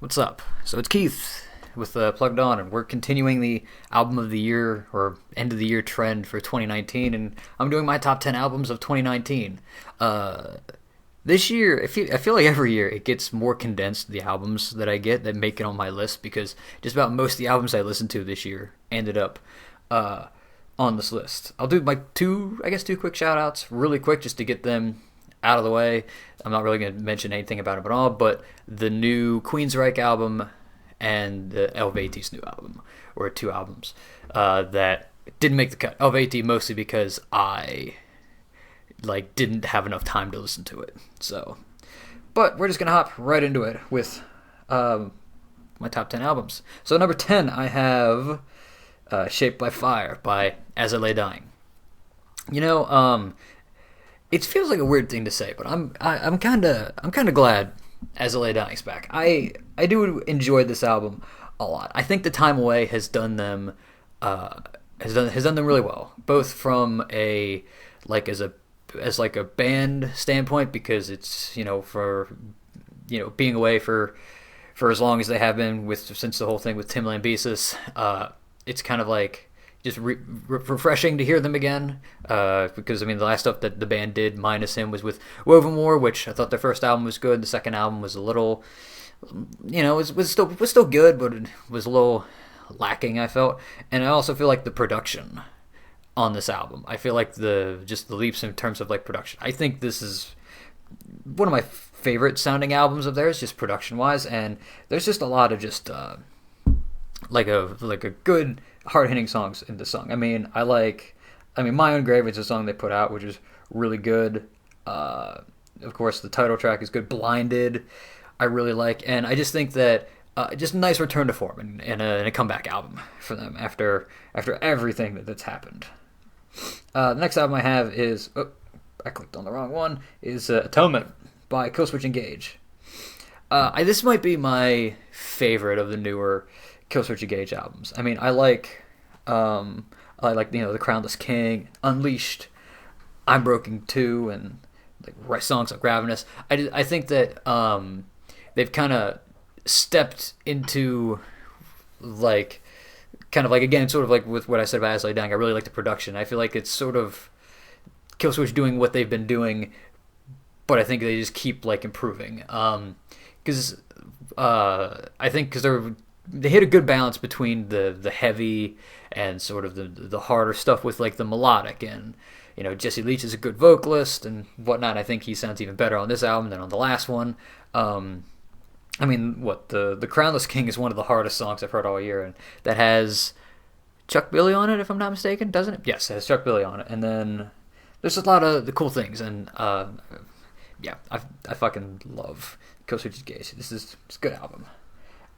What's up? So it's Keith with Plugged On, and we're continuing the album of the year or end of the year trend for 2019, and I'm doing my top 10 albums of 2019. This year, I feel like every year it gets more condensed, the albums that I get that make it on my list, because just about most of the albums I listened to this year ended up on this list. I'll do my two quick shout outs really quick just to get them out of the way. I'm not really going to mention anything about them at all, but the new Queensryche album and the Helveti's new album were two albums that didn't make the cut. Helveti mostly because I didn't have enough time to listen to it. So, but we're just going to hop right into it with my top 10 albums. So number 10, I have Shaped by Fire by As I Lay Dying. It feels like a weird thing to say, but I'm kind of glad As I Lay Dying's back. I do enjoy this album a lot. I think the time away has done them has done them really well, both from a as a band standpoint, because it's for being away for as long as they have been since the whole thing with Tim Lambesis. It's kind of just refreshing to hear them again, because the last stuff that the band did minus him was with Woven War, which I thought their first album was good. The second album was a little, was still good, but it was a little lacking, I felt. And I also feel like the production on this album, I feel like the leaps in terms of production. I think this is one of my favorite sounding albums of theirs, just production wise, and there's just a lot of just a good hard-hitting songs in this song. My Own Grave is a song they put out, which is really good. Of course, the title track is good. Blinded, I really like, and I just think that just a nice return to form and a comeback album for them after everything that's happened. The next album I have is, I clicked on the wrong one, is Atonement by Killswitch Engage. This might be my favorite of the newer Killswitch Engage albums. I like The Crownless King, Unleashed, I'm Broken Too, and songs like Ravenous. I think that they've kind of stepped into again, sort of with what I said about As I Lay Dying. I really like the production. I feel like it's sort of Killswitch doing what they've been doing, but I think they just keep improving. Because I think they hit a good balance between the heavy and sort of the harder stuff with the melodic, and Jesse Leach is a good vocalist and whatnot. I think he sounds even better on this album than on the last one. The Crownless King is one of the hardest songs I've heard all year, and that has Chuck Billy on it, if I'm not mistaken, doesn't it? Yes, it has Chuck Billy on it, and then there's a lot of the cool things, and I fucking love Killswitch Engage. It's a good album.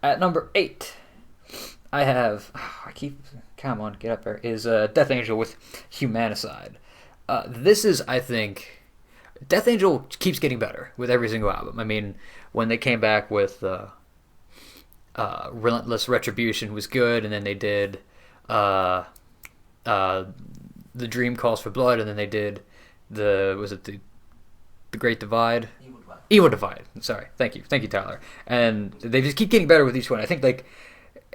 At number 8, I have, come on, get up there, is Death Angel with Humanicide. This is, I think, Death Angel keeps getting better with every single album. When they came back with Relentless Retribution was good, and then they did The Dream Calls for Blood, and then they did the Great Divide? Evil Divide. Sorry. Thank you, Tyler. And they just keep getting better with each one. I think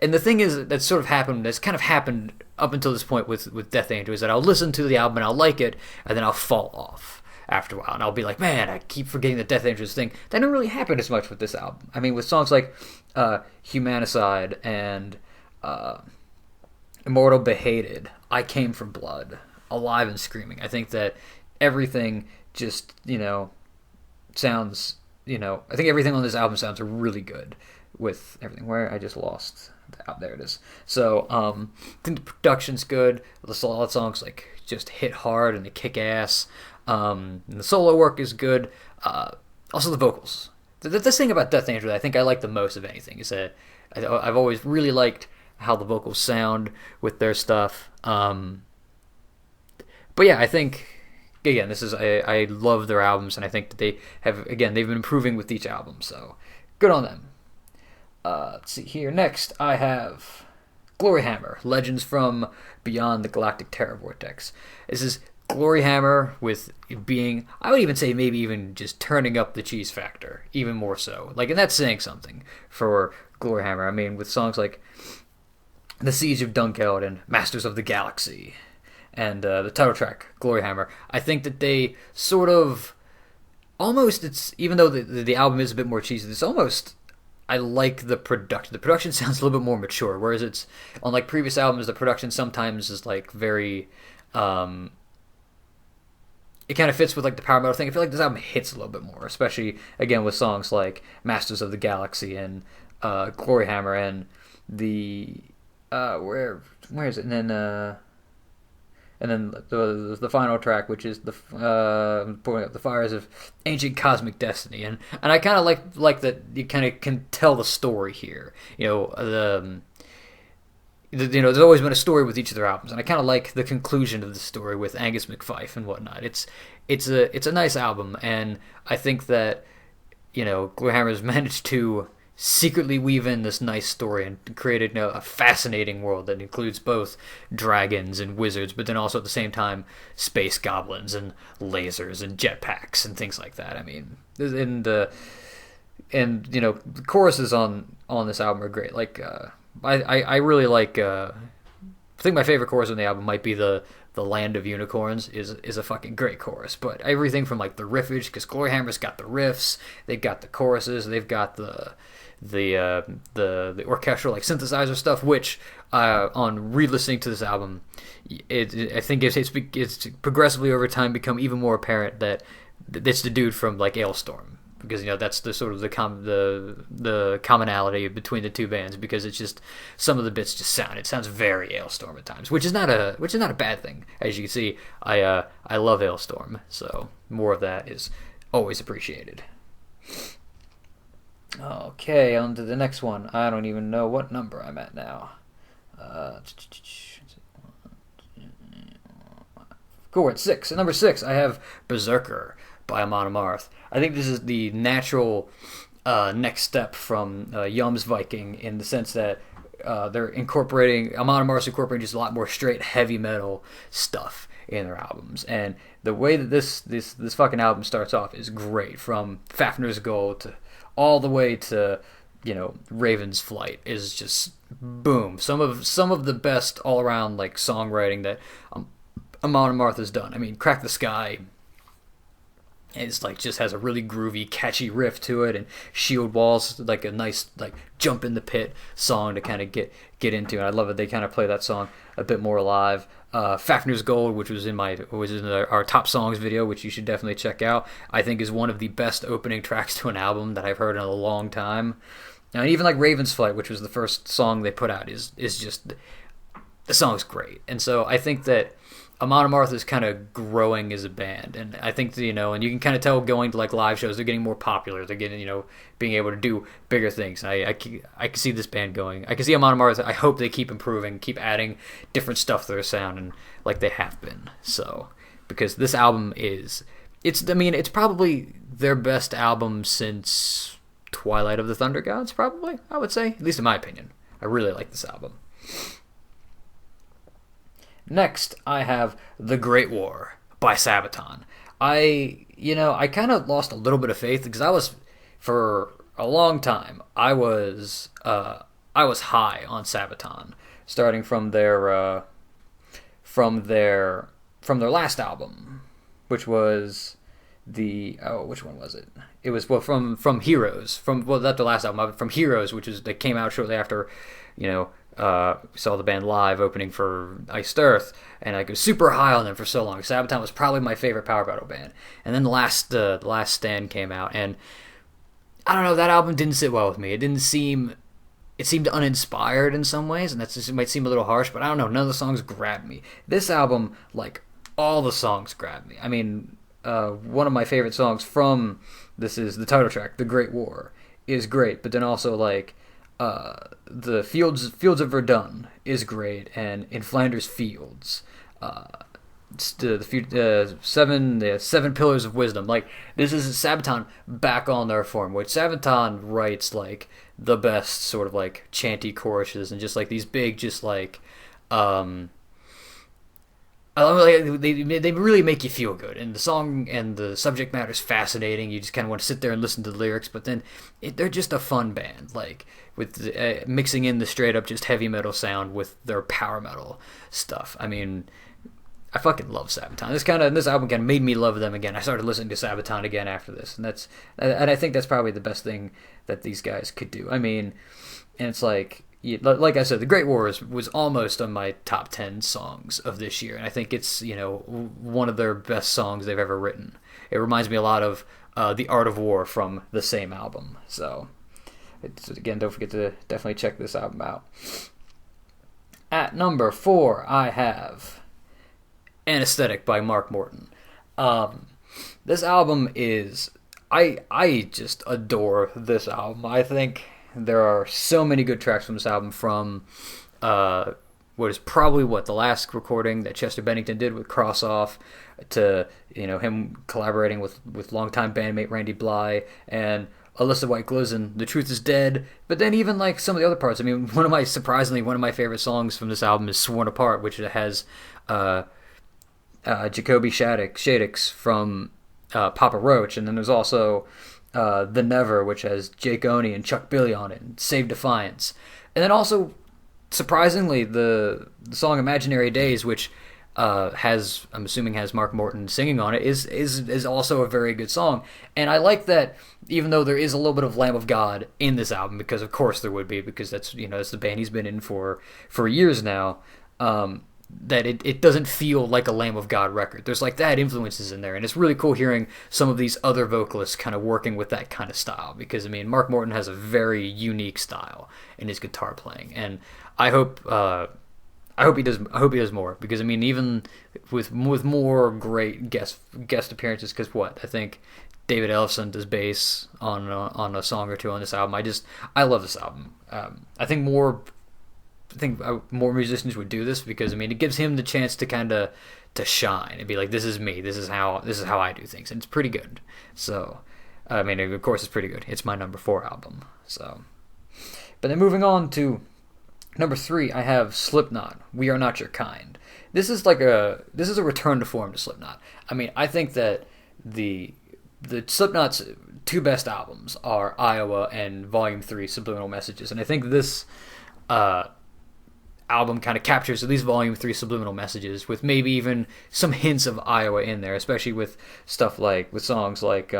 and the thing is that's kind of happened up until this point with Death Angel, is that I'll listen to the album and I'll like it, and then I'll fall off after a while, and I'll be like, man, I keep forgetting that Death Angel's thing. That didn't really happen as much with this album. With songs like Humanicide and Immortal Behated, I Came from Blood, Alive and Screaming, I think that everything just sounds, I think everything on this album sounds really good with everything. Where I just lost, there it is. So I think the production's good. A lot of songs just hit hard and they kick ass. And the solo work is good. Also the vocals. The thing about Death Angel that I think I like the most of anything is that I've always really liked how the vocals sound with their stuff. But yeah, I think, again, I love their albums, and I think that they've been improving with each album, so good on them. Let's see here. Next, I have Gloryhammer, Legends from Beyond the Galactic Terror Vortex. This is Gloryhammer with being, I would even say maybe even just turning up the cheese factor, even more so. And that's saying something for Gloryhammer. I mean, with songs like The Siege of Dunkeld and Masters of the Galaxy and the title track, Gloryhammer, I think that they sort of almost, it's even though the album is a bit more cheesy, it's almost, I like the production. The production sounds a little bit more mature, whereas it's on like previous albums, the production sometimes is like very, it kind of fits with like the power metal thing. I feel like this album hits a little bit more, especially again with songs like Masters of the Galaxy and Gloryhammer and the where is it? And then the final track, which is the Fires of Ancient Cosmic Destiny, and I kind of like that you kind of can tell the story here. There's always been a story with each of their albums, and I kind of like the conclusion of the story with Angus McFife and whatnot. It's a nice album, and I think that Gloryhammer's managed to secretly weave in this nice story and created a fascinating world that includes both dragons and wizards, but then also at the same time space goblins and lasers and jetpacks and things like that. I mean, the choruses on this album are great. Like I really like. I think my favorite chorus on the album might be the Land of Unicorns is a fucking great chorus. But everything from like the riffage, because Gloryhammer's got the riffs, they've got the choruses, they've got the orchestral like synthesizer stuff, which on re-listening to this album, I think it's progressively over time become even more apparent that it's the dude from like Ailstorm, because that's the sort of the commonality between the two bands, because it's just some of the bits just sounds very Ailstorm at times, which is not a bad thing. As you can see, I love Ailstorm, so more of that is always appreciated. Okay, on to the next one. I don't even know what number I'm at now. Cool, we're at 6. At number 6, I have Berserker by Amon Amarth. I think this is the natural next step from Yum's Viking, in the sense that they're incorporating, Amon Amarth's incorporating just a lot more straight heavy metal stuff in their albums. And the way that this fucking album starts off is great, from Fafnir's Gold to all the way to Raven's Flight is just boom. Some of the best all around like songwriting that Amon Amarth has done. I mean, Crack the Sky is like just has a really groovy, catchy riff to it, and Shield Walls like a nice like jump in the pit song to kind of get into. And I love it. They kind of play that song a bit more live. Fafnir's Gold, which was in our top songs video, which you should definitely check out, I think is one of the best opening tracks to an album that I've heard in a long time. And even like Raven's Flight, which was the first song they put out, is just, the song's great. And so I think that Amon Amarth is kind of growing as a band, and I think and you can kind of tell going to like live shows, they're getting more popular. They're getting being able to do bigger things. And I can see this band going. I can see Amon Amarth. I hope they keep improving, keep adding different stuff to their sound, and like they have been. So because this album it's probably their best album since Twilight of the Thunder Gods. Probably, I would say, at least in my opinion. I really like this album. Next, I have The Great War by Sabaton. I kind of lost a little bit of faith, because for a long time, I was high on Sabaton, starting from their last album, which was which one was it? It was from Heroes, not the last album, from Heroes, that came out shortly after, we saw the band live opening for Iced Earth, and I was super high on them for so long. Sabaton was probably my favorite power battle band. And then the last Stand came out, and I don't know, that album didn't sit well with me. It seemed uninspired in some ways, and it might seem a little harsh, but I don't know, none of the songs grabbed me. This album, like, all the songs grabbed me. I mean, one of my favorite songs from this is the title track, The Great War, is great, but then also like the Fields of Verdun is great, and In Flanders Fields, the seven pillars of wisdom. Like, this is Sabaton back on their form, which Sabaton writes like the best sort of like chanty choruses, and just like these big, just like like, they really make you feel good, and the song and the subject matter is fascinating. You just kind of want to sit there and listen to the lyrics, but then they're just a fun band, like with mixing in the straight up just heavy metal sound with their power metal stuff. I mean, I fucking love Sabaton. This album kind of made me love them again. I started listening to Sabaton again after this, and I think that's probably the best thing that these guys could do. I mean, and it's like I said, The Great War was almost on my top 10 songs of this year, and I think it's one of their best songs they've ever written. It reminds me a lot of The Art of War from the same album. So, again, don't forget to definitely check this album out. At number 4, I have Anesthetic by Mark Morton. This album is... I just adore this album. I think there are so many good tracks from this album, from what is probably the last recording that Chester Bennington did with Cross Off, to him collaborating with longtime bandmate Randy Bly and Alyssa White Glozin, The Truth Is Dead. But then even like some of the other parts. I mean, one of my favorite songs from this album is Sworn Apart, which has Jacoby Shaddix from Papa Roach, and then there's also The Never, which has Jake Oney and Chuck Billy on it, and Save Defiance. And then also, surprisingly, the song Imaginary Days, which I'm assuming has Mark Morton singing on it, is also a very good song. And I like that, even though there is a little bit of Lamb of God in this album, because of course there would be, because that's the band he's been in for years now, that it doesn't feel like a Lamb of God record. There's like that influences in there, and it's really cool hearing some of these other vocalists kind of working with that kind of style, because I mean, Mark Morton has a very unique style in his guitar playing, and I hope he does more, because I mean, even with more great guest appearances, because I think David Ellefson does bass on a song or two on this album. I love this album. I think more musicians would do this, because I mean, it gives him the chance to kind of shine and be like, this is me, this is how I do things, and it's pretty good. So I mean, of course it's pretty good. It's my number 4 album. So, but then moving on to number 3, I have Slipknot, We Are Not Your Kind. This is a return to form to Slipknot. I mean, I think that the Slipknot's 2 best albums are Iowa and Volume 3, Subliminal Messages, and I think this album kind of captures at least Volume 3 Subliminal Messages, with maybe even some hints of Iowa in there, especially with songs like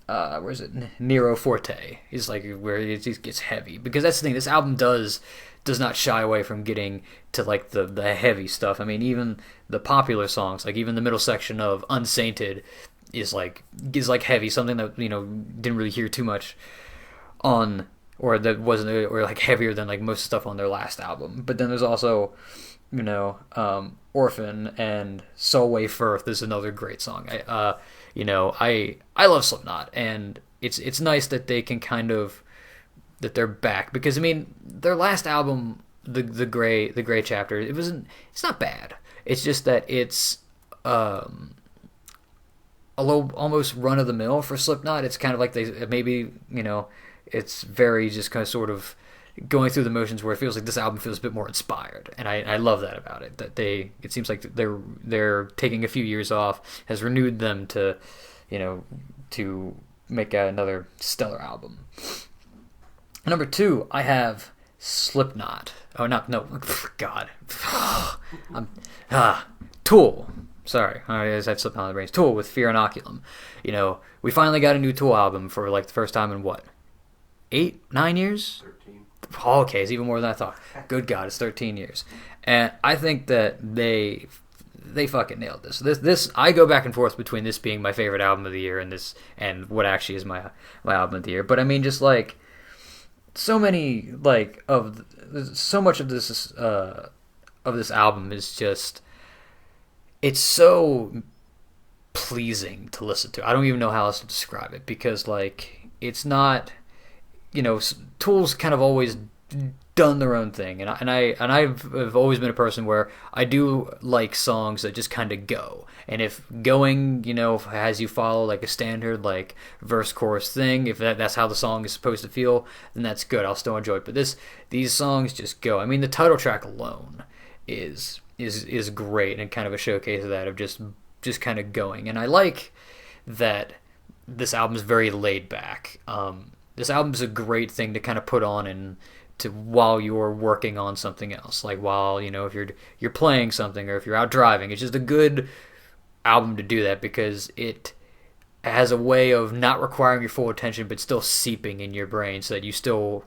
where is it? Nero Forte is like where it just gets heavy, because that's the thing. This album does not shy away from getting to like the heavy stuff. I mean, even the popular songs, like even the middle section of Unsainted is like heavy, something that didn't really hear too much on, or that wasn't, or like heavier than like most stuff on their last album. But then there's also Orphan, and Solway Firth is another great song. I love Slipknot, and it's nice that they can that they're back, because I mean, their last album, the Gray Chapter, it's not bad. It's just that it's a little almost run of the mill for Slipknot. It's kind of like they maybe it's very just kind of sort of going through the motions, where it feels like this album feels a bit more inspired, and I love that about it. That it seems like they're taking a few years off has renewed them to make another stellar album. Number 2, I have Slipknot. Oh, no, God, Tool. Sorry, I have Slipknot on the brains. Tool with Fear Inoculum. We finally got a new Tool album for like the first time in 8-9 years. 13. Oh, okay, it's even more than I thought. Good God, it's 13 years. And I think that they fucking nailed this. This I go back and forth between this being my favorite album of the year and what actually is my album of the year. But I mean, just like so much of this album is just, it's so pleasing to listen to. I don't even know how else to describe it, because like it's not, Tool's kind of always done their own thing, and I've always been a person where I do like songs that just kind of go, and if going has you follow like a standard like verse chorus thing, if that's how the song is supposed to feel, then that's good. I'll still enjoy it. But these songs just go. I mean, the title track alone is great, and kind of a showcase of that, of just kind of going. And I like that this album's very laid back. This album's a great thing to kind of put on and to while you're working on something else, like while if you're playing something or if you're out driving. It's just a good album to do that because it has a way of not requiring your full attention but still seeping in your brain so that you still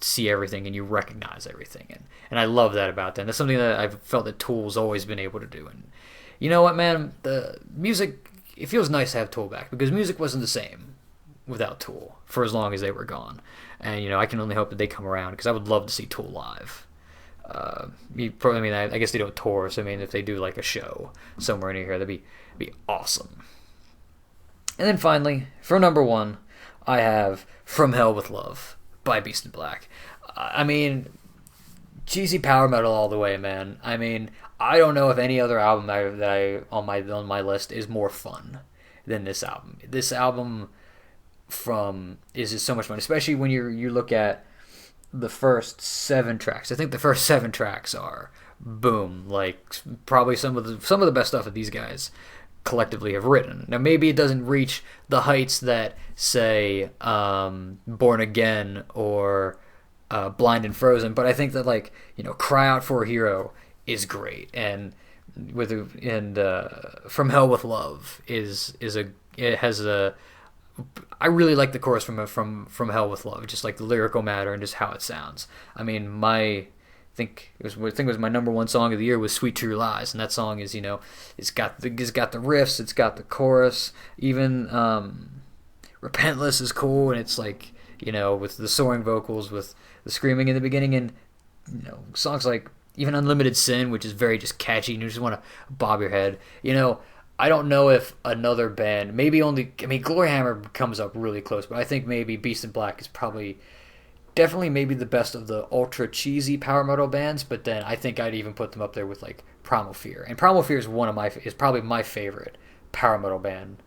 see everything and you recognize everything. And I love that about them. That's something that I've felt that Tool's always been able to do. And you know what, man? The music, it feels nice to have Tool back because music wasn't the same without Tool for as long as they were gone. And I can only hope that they come around because I would love to see Tool live. I guess they don't tour, so if they do like a show somewhere near here, that'd be awesome. And then finally, for number one, I have From Hell with Love by Beast in Black. Cheesy power metal all the way, man. I don't know if any other album that I on my list is more fun than this album. This album is just so much fun, especially when you look at the first 7 tracks. I think the first 7 tracks are boom, like probably some of the best stuff that these guys collectively have written. Now maybe it doesn't reach the heights that say Born Again or Blind and Frozen, but I think that Cry Out for a Hero is great, and From Hell with Love I really like the chorus from Hell with Love, just like the lyrical matter and just how it sounds. I think it was my number one song of the year was Sweet True Lies, and that song is it's got the riffs, it's got the chorus, even Repentless is cool, and it's with the soaring vocals, with the screaming in the beginning, and songs like even Unlimited Sin, which is very just catchy and you just want to bob your head. I don't know if another band, maybe Glory Hammer comes up really close, but I think maybe Beast in Black is definitely maybe the best of the ultra cheesy power metal bands, but then I think I'd even put them up there with Primal Fear. And Primal Fear is probably my favorite power metal band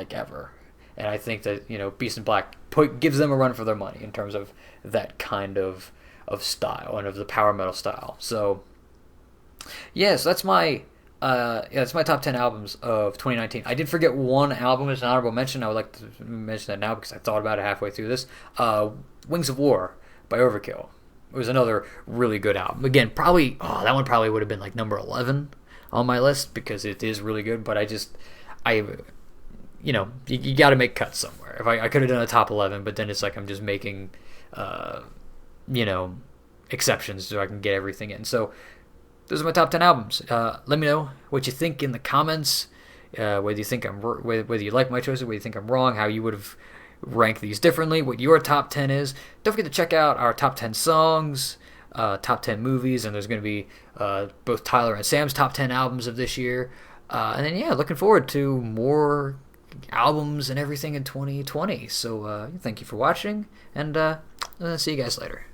ever. And I think that Beast in Black gives them a run for their money in terms of that kind of style and of the power metal style. So so that's my top 10 albums of 2019. I did forget one album as an honorable mention. I would like to mention that now because I thought about it halfway through this. Wings of War by Overkill. It was another really good album. Again, that one probably would have been number 11 on my list because it is really good, but you got to make cuts somewhere. If I could have done a top 11, but then it's I'm just making exceptions so I can get everything in. So those are my top 10 albums. Let me know what you think in the comments. Whether you like my choices, whether you think I'm wrong, how you would have ranked these differently, what your top 10 is. Don't forget to check out our top 10 songs, top 10 movies, and there's going to be both Tyler and Sam's top 10 albums of this year. And then, looking forward to more albums and everything in 2020. So thank you for watching, and I'll see you guys later.